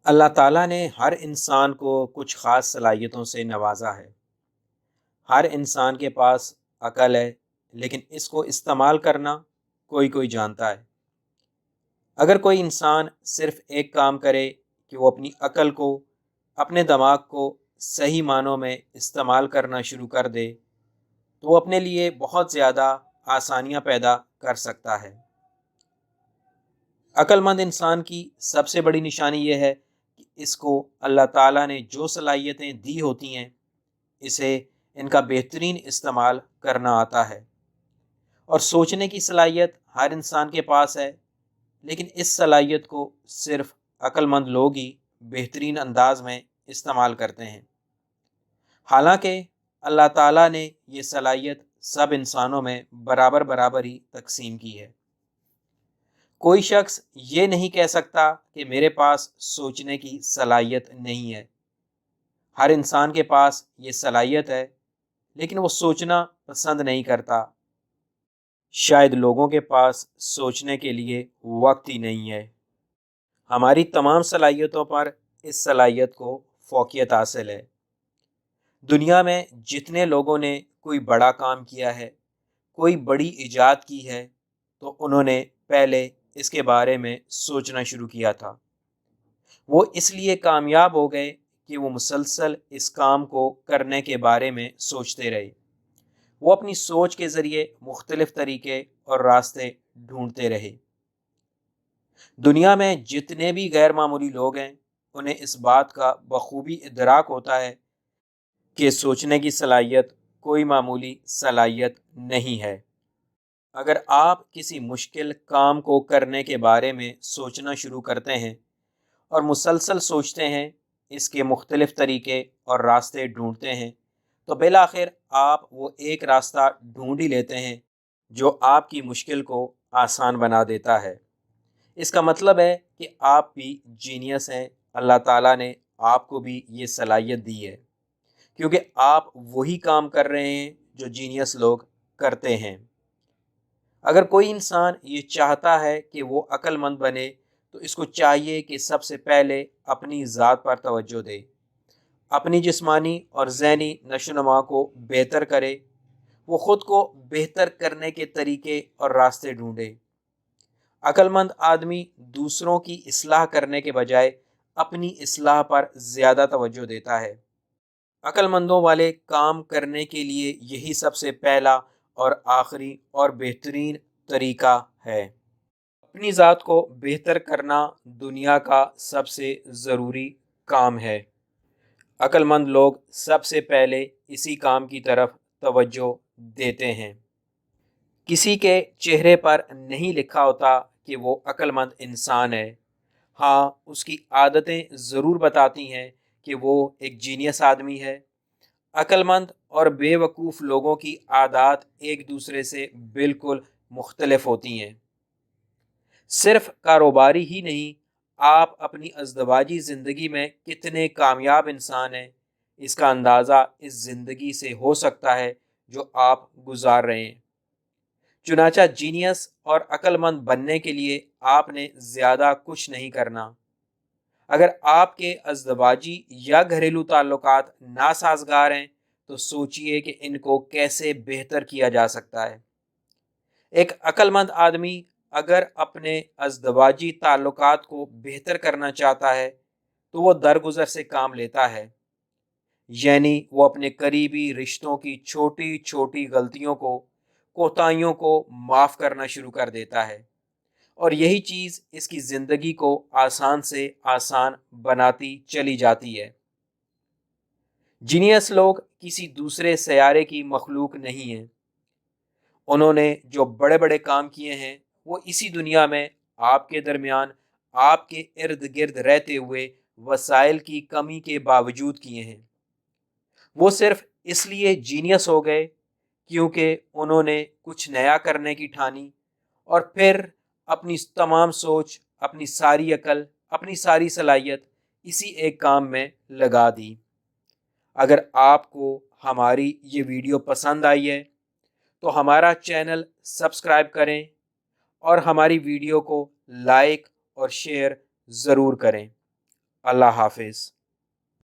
اللہ تعالیٰ نے ہر انسان کو کچھ خاص صلاحیتوں سے نوازا ہے۔ ہر انسان کے پاس عقل ہے، لیکن اس کو استعمال کرنا کوئی کوئی جانتا ہے۔ اگر کوئی انسان صرف ایک کام کرے کہ وہ اپنی عقل کو، اپنے دماغ کو صحیح معنوں میں استعمال کرنا شروع کر دے تو وہ اپنے لیے بہت زیادہ آسانیاں پیدا کر سکتا ہے۔ عقل مند انسان کی سب سے بڑی نشانی یہ ہے کہ اس کو اللہ تعالیٰ نے جو صلاحیتیں دی ہوتی ہیں اسے ان کا بہترین استعمال کرنا آتا ہے۔ اور سوچنے کی صلاحیت ہر انسان کے پاس ہے، لیکن اس صلاحیت کو صرف عقل مند لوگ ہی بہترین انداز میں استعمال کرتے ہیں۔ حالانکہ اللہ تعالیٰ نے یہ صلاحیت سب انسانوں میں برابر برابر ہی تقسیم کی ہے۔ کوئی شخص یہ نہیں کہہ سکتا کہ میرے پاس سوچنے کی صلاحیت نہیں ہے۔ ہر انسان کے پاس یہ صلاحیت ہے، لیکن وہ سوچنا پسند نہیں کرتا۔ شاید لوگوں کے پاس سوچنے کے لیے وقت ہی نہیں ہے۔ ہماری تمام صلاحیتوں پر اس صلاحیت کو فوقیت حاصل ہے۔ دنیا میں جتنے لوگوں نے کوئی بڑا کام کیا ہے، کوئی بڑی ایجاد کی ہے، تو انہوں نے پہلے اس کے بارے میں سوچنا شروع کیا تھا۔ وہ اس لیے کامیاب ہو گئے کہ وہ مسلسل اس کام کو کرنے کے بارے میں سوچتے رہے۔ وہ اپنی سوچ کے ذریعے مختلف طریقے اور راستے ڈھونڈتے رہے۔ دنیا میں جتنے بھی غیر معمولی لوگ ہیں، انہیں اس بات کا بخوبی ادراک ہوتا ہے کہ سوچنے کی صلاحیت کوئی معمولی صلاحیت نہیں ہے۔ اگر آپ کسی مشکل کام کو کرنے کے بارے میں سوچنا شروع کرتے ہیں اور مسلسل سوچتے ہیں، اس کے مختلف طریقے اور راستے ڈھونڈتے ہیں، تو بالآخر آپ وہ ایک راستہ ڈھونڈ ہی لیتے ہیں جو آپ کی مشکل کو آسان بنا دیتا ہے۔ اس کا مطلب ہے کہ آپ بھی جینیس ہیں۔ اللہ تعالیٰ نے آپ کو بھی یہ صلاحیت دی ہے، کیونکہ آپ وہی کام کر رہے ہیں جو جینیس لوگ کرتے ہیں۔ اگر کوئی انسان یہ چاہتا ہے کہ وہ عقل مند بنے تو اس کو چاہیے کہ سب سے پہلے اپنی ذات پر توجہ دے، اپنی جسمانی اور ذہنی نشو و نما کو بہتر کرے۔ وہ خود کو بہتر کرنے کے طریقے اور راستے ڈھونڈے۔ عقل مند آدمی دوسروں کی اصلاح کرنے کے بجائے اپنی اصلاح پر زیادہ توجہ دیتا ہے۔ عقل مندوں والے کام کرنے کے لیے یہی سب سے پہلا اور آخری اور بہترین طریقہ ہے۔ اپنی ذات کو بہتر کرنا دنیا کا سب سے ضروری کام ہے۔ عقل مند لوگ سب سے پہلے اسی کام کی طرف توجہ دیتے ہیں۔ کسی کے چہرے پر نہیں لکھا ہوتا کہ وہ عقل مند انسان ہے۔ ہاں، اس کی عادتیں ضرور بتاتی ہیں کہ وہ ایک جینیس آدمی ہے۔ عقل مند اور بے وقوف لوگوں کی عادات ایک دوسرے سے بالکل مختلف ہوتی ہیں۔ صرف کاروباری ہی نہیں، آپ اپنی ازدواجی زندگی میں کتنے کامیاب انسان ہیں، اس کا اندازہ اس زندگی سے ہو سکتا ہے جو آپ گزار رہے ہیں۔ چنانچہ جینیس اور عقل مند بننے کے لیے آپ نے زیادہ کچھ نہیں کرنا۔ اگر آپ کے ازدواجی یا گھریلو تعلقات ناسازگار ہیں تو سوچئے کہ ان کو کیسے بہتر کیا جا سکتا ہے۔ ایک عقل مند آدمی اگر اپنے ازدواجی تعلقات کو بہتر کرنا چاہتا ہے تو وہ درگزر سے کام لیتا ہے، یعنی وہ اپنے قریبی رشتوں کی چھوٹی چھوٹی غلطیوں کو، کوتاہیوں کو معاف کرنا شروع کر دیتا ہے، اور یہی چیز اس کی زندگی کو آسان سے آسان بناتی چلی جاتی ہے۔ جینیس لوگ کسی دوسرے سیارے کی مخلوق نہیں ہیں۔ انہوں نے جو بڑے بڑے کام کیے ہیں وہ اسی دنیا میں آپ کے درمیان، آپ کے ارد گرد رہتے ہوئے وسائل کی کمی کے باوجود کیے ہیں۔ وہ صرف اس لیے جینیس ہو گئے کیونکہ انہوں نے کچھ نیا کرنے کی ٹھانی، اور پھر اپنی تمام سوچ، اپنی ساری عقل، اپنی ساری صلاحیت اسی ایک کام میں لگا دی۔ اگر آپ کو ہماری یہ ویڈیو پسند آئی ہے تو ہمارا چینل سبسکرائب کریں اور ہماری ویڈیو کو لائک اور شیئر ضرور کریں۔ اللہ حافظ۔